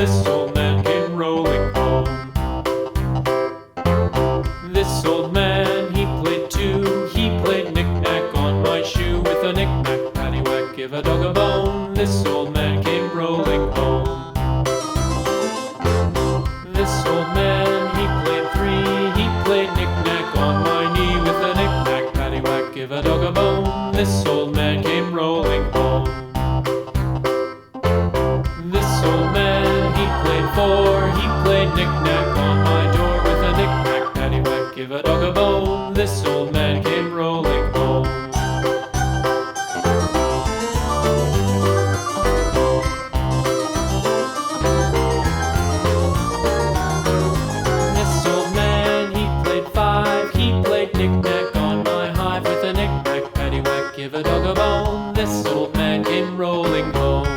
This old man came rolling home. This old man, he played too. He played knick-knack on my shoe. With a knick-knack, paddywhack, give a dog a bone. This old man came rolling home. This old man, he played three. He played knick-knack on my knee. With a knick-knack, paddywhack, give a dog a bone. This old man came rolling home. This old man, he played four. He played knick-knack on my door. With a knick-knack, paddywhack, give a dog a bone. This old man came rolling home. This old man, he played five. He played knick-knack on my hive. With a knick-knack, paddywhack, give a dog a bone. This old man came rolling home.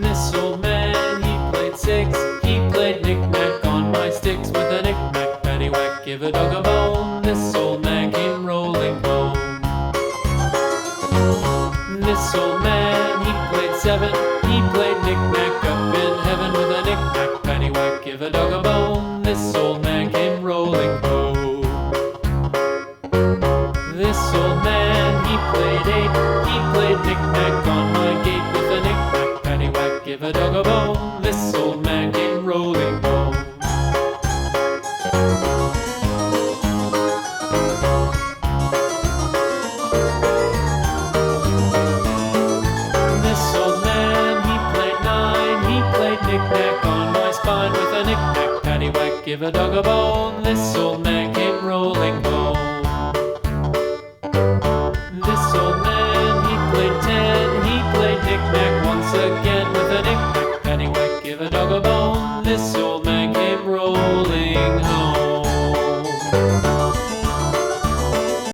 This old man, he played six. He played knick-knack on my sticks. With a knick-knack, paddywhack, give a dog a bone. This old man came rolling home. This old man, he played seven. He played knick-knack up in heaven. With a knick-knack, paddywhack, give a dog a bone. This old man came rolling home. This old man, he played eight. He played knick-knack on my gate. With a knick-knack, paddywhack, give a dog a bone. This old man came rolling home. This old man, he played nine. He played knick-knack on my spine. With a knick-knack, paddywhack, give a dog a bone. This old man came rolling home. This old man, he played ten. He played knick-knack once again. With a knick-knack, paddywhack, give a dog a bone. This